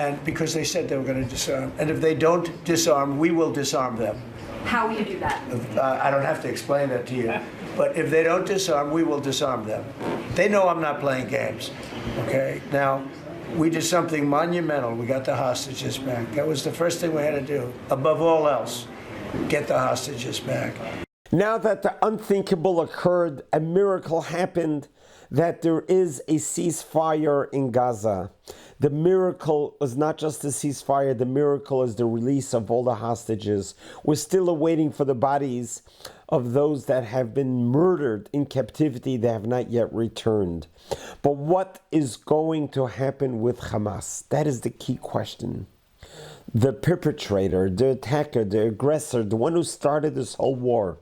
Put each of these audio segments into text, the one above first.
And because they said they were going to disarm. And if they don't disarm, we will disarm them. How will you do that? I don't have to explain that to you. But if they don't disarm, we will disarm them. They know I'm not playing games. Okay? Now, we did something monumental. We got the hostages back. That was the first thing we had to do. Above all else, get the hostages back. Now that the unthinkable occurred, a miracle happened, that there is a ceasefire in Gaza. The miracle was not just the ceasefire, the miracle is the release of all the hostages. We're still awaiting for the bodies of those that have been murdered in captivity that have not yet returned. But what is going to happen with Hamas? That is the key question. The perpetrator, the attacker, the aggressor, the one who started this whole war,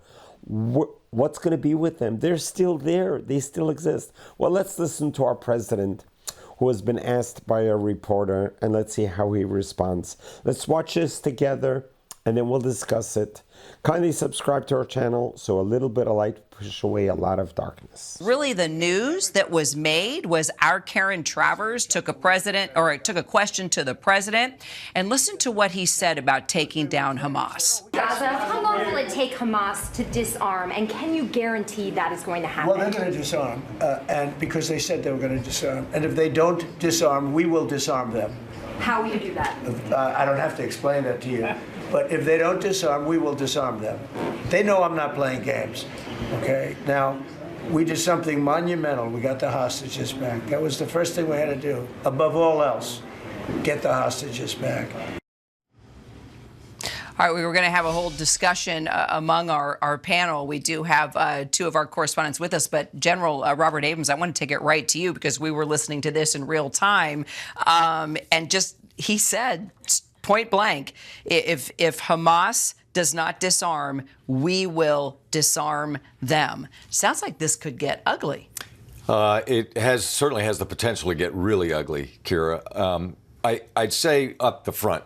what's going to be with them? They're still there. They still exist. Well, let's listen to our president, who has been asked by a reporter, and let's see how he responds. Let's watch this together, and then we'll discuss it. Kindly subscribe to our channel so a little bit of light push away a lot of darkness. Really, the news that was made was our Karen Travers took a question to the president, and listen to what he said about taking down Hamas. Gaza, how long will it take Hamas to disarm, and can you guarantee that is going to happen? Well, they're going to disarm, and because they said they were going to disarm. And if they don't disarm, we will disarm them. How will you do that? I don't have to explain that to you. But if they don't disarm, we will disarm them. They know I'm not playing games. Okay? Now, we did something monumental. We got the hostages back. That was the first thing we had to do. Above all else, get the hostages back. All right, we were going to have a whole discussion among our panel. We do have two of our correspondents with us, but General Robert Abrams, I want to take it right to you because we were listening to this in real time. And just, he said, point blank, if Hamas does not disarm, we will disarm them. Sounds like this could get ugly. It certainly has the potential to get really ugly, Kira. I'd say up the front,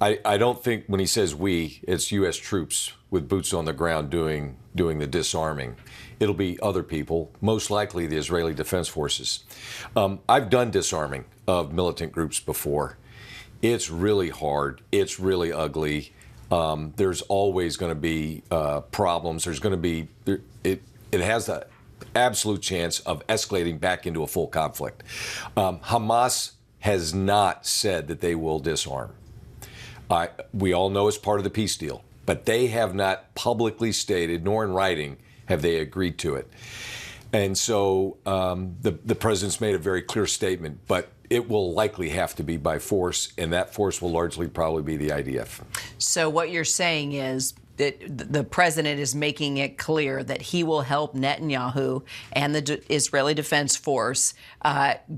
I don't think when he says we, it's U.S. troops with boots on the ground doing the disarming. It'll be other people, most likely the Israeli Defense Forces. I've done disarming of militant groups before. It's really hard. It's really ugly. There's always going to be problems. There's going to be, it has the absolute chance of escalating back into a full conflict. Hamas has not said that they will disarm. We all know it's part of the peace deal, but they have not publicly stated, nor in writing, have they agreed to it. And so the president's made a very clear statement, but it will likely have to be by force, and that force will largely probably be the IDF. So what you're saying is that the president is making it clear that he will help Netanyahu and the Israeli Defense Force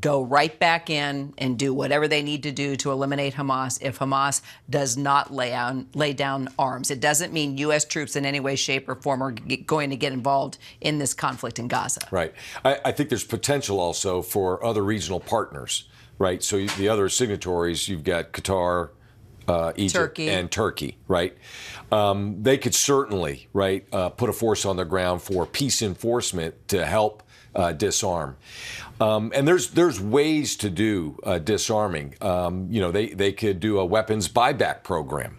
go right back in and do whatever they need to do to eliminate Hamas if Hamas does not lay down arms. It doesn't mean U.S. troops in any way, shape, or form are going to get involved in this conflict in Gaza. Right. I think there's potential also for other regional partners. Right, so the other signatories, you've got Qatar, Egypt, and Turkey, right? They could certainly, right, put a force on the ground for peace enforcement to help disarm. And there's ways to do disarming. They could do a weapons buyback program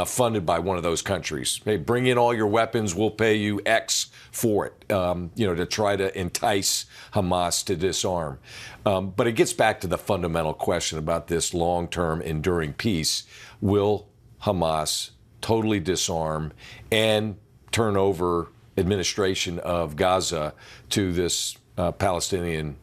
funded by one of those countries. Hey, bring in all your weapons, we'll pay you X for it, to try to entice Hamas to disarm. But it gets back to the fundamental question about this long-term enduring peace. Will Hamas totally disarm and turn over administration of Gaza to this Palestinian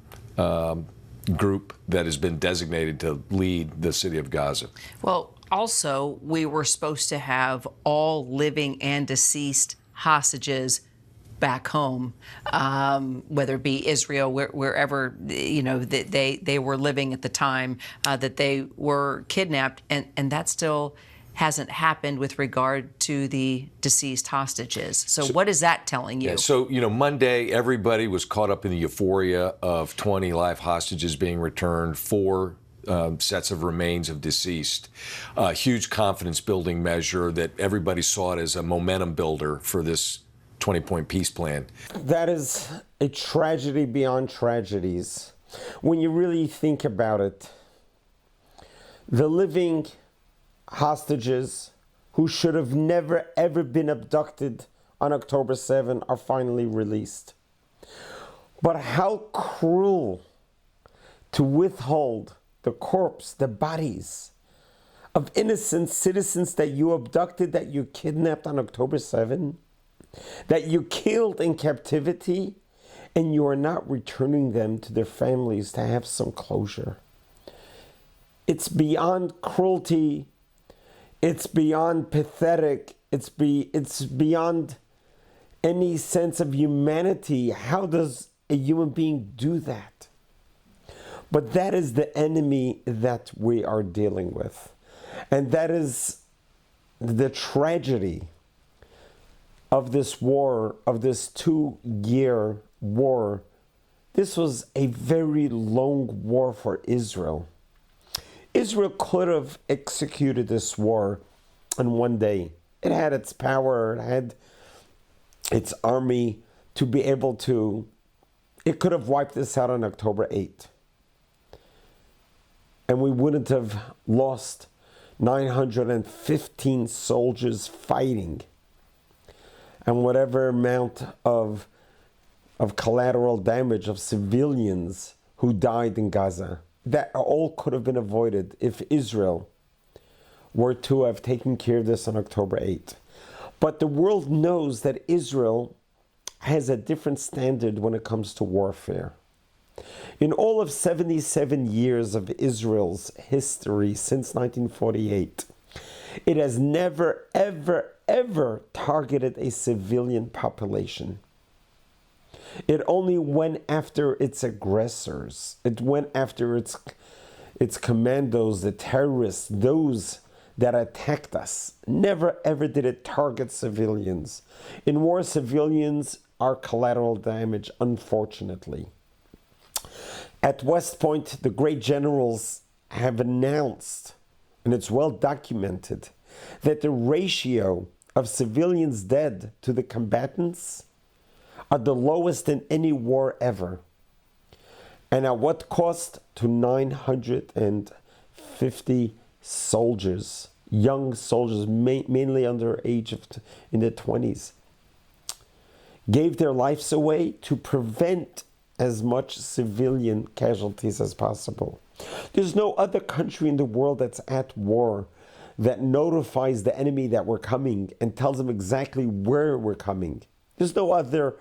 group that has been designated to lead the city of Gaza? Well, also, we were supposed to have all living and deceased hostages back home, whether it be Israel, wherever they were living at the time that they were kidnapped, and that still hasn't happened with regard to the deceased hostages. So what is that telling you? Yeah, so, Monday, everybody was caught up in the euphoria of 20 live hostages being returned, 4 sets of remains of deceased. A huge confidence-building measure that everybody saw it as a momentum builder for this 20-point peace plan. That is a tragedy beyond tragedies. When you really think about it, The living hostages who should have never ever been abducted on October 7 are finally released. But how cruel to withhold the corpse, the bodies of innocent citizens that you abducted, that you kidnapped on October 7, that you killed in captivity, and you are not returning them to their families to have some closure. It's beyond cruelty. It's beyond pathetic. It's beyond any sense of humanity. How does a human being do that? But that is the enemy that we are dealing with. And that is the tragedy of this war, of this 2-year war. This was a very long war for Israel. Israel could have executed this war in one day. It had its power, it had its army to be able to, it could have wiped this out on October 8th. And we wouldn't have lost 915 soldiers fighting, and whatever amount of collateral damage of civilians who died in Gaza. That all could have been avoided if Israel were to have taken care of this on October 8th. But the world knows that Israel has a different standard when it comes to warfare. In all of 77 years of Israel's history since 1948, it has never, ever, ever targeted a civilian population. It only went after its aggressors. It went after its commandos, the terrorists, those that attacked us. Never ever did it target civilians. In war, civilians are collateral damage, unfortunately. At West Point, the great generals have announced, and it's well documented, that the ratio of civilians dead to the combatants are the lowest in any war ever. And at what cost? To 950 soldiers, young soldiers, mainly under age of in their 20s, gave their lives away to prevent as much civilian casualties as possible. There's no other country in the world that's at war that notifies the enemy that we're coming and tells them exactly where we're coming. There's no other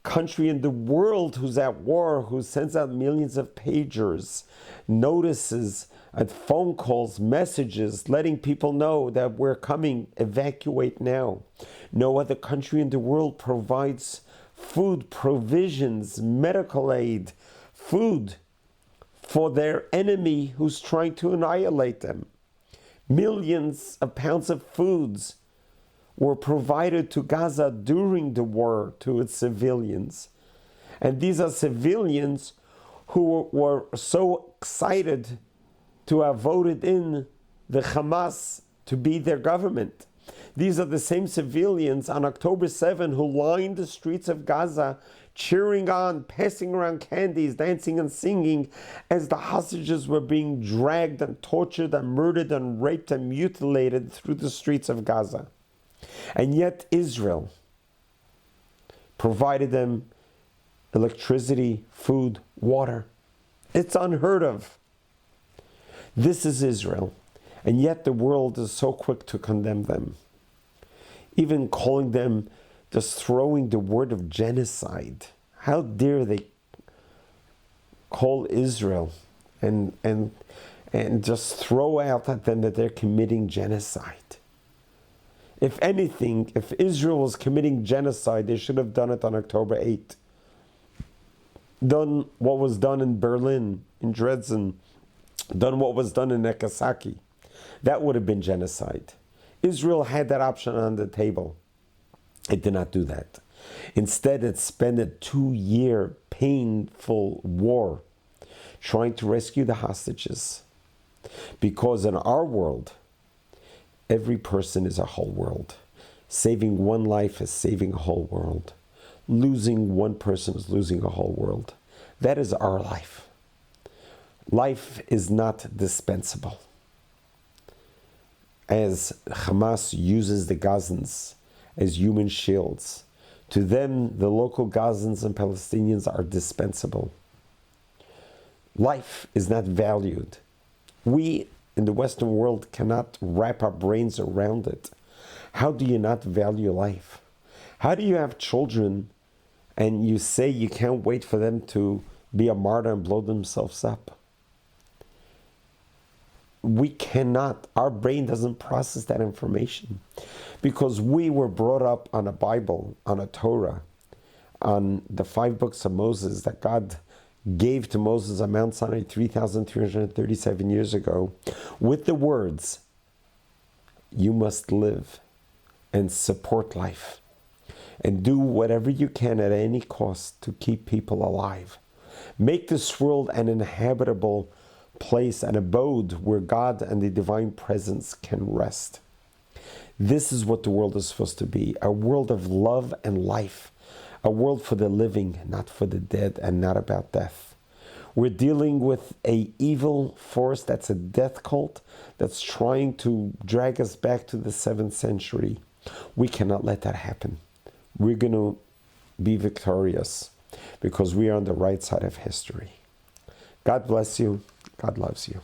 country in the world who's at war, who sends out millions of pagers, notices, and phone calls, messages, letting people know that we're coming, evacuate now. No other country in the world provides food, provisions, medical aid, food for their enemy who's trying to annihilate them. Millions of pounds of foods were provided to Gaza during the war to its civilians. And these are civilians who were so excited to have voted in the Hamas to be their government. These are the same civilians on October 7 who lined the streets of Gaza, cheering on, passing around candies, dancing and singing as the hostages were being dragged and tortured and murdered and raped and mutilated through the streets of Gaza. And yet Israel provided them electricity, food, water. It's unheard of. This is Israel. And yet the world is so quick to condemn them. Even calling them, just throwing the word of genocide. How dare they call Israel and just throw out at them that they're committing genocide. If anything, if Israel was committing genocide, they should have done it on October 8th. Done what was done in Berlin, in Dresden, done what was done in Nagasaki. That would have been genocide. Israel had that option on the table. It did not do that. Instead, it spent a 2-year painful war trying to rescue the hostages. Because in our world, every person is a whole world. Saving one life is saving a whole world. Losing one person is losing a whole world. That is our life. Life is not dispensable. as Hamas uses the Gazans as human shields. To them, the local Gazans and Palestinians are dispensable. Life is not valued. We in the Western world cannot wrap our brains around it. How do you not value life? How do you have children and you say you can't wait for them to be a martyr and blow themselves up? We cannot. Our brain doesn't process that information because we were brought up on a Bible, on a Torah, on the 5 books of Moses that God gave to Moses on Mount Sinai 3,337 years ago, with the words, you must live and support life and do whatever you can at any cost to keep people alive. Make this world an inhabitable place, an abode where God and the divine presence can rest. This is what the world is supposed to be, a world of love and life, a world for the living, not for the dead, and not about death. We're dealing with an evil force that's a death cult that's trying to drag us back to the 7th century. We cannot let that happen. We're going to be victorious because we are on the right side of history. God bless you. God loves you.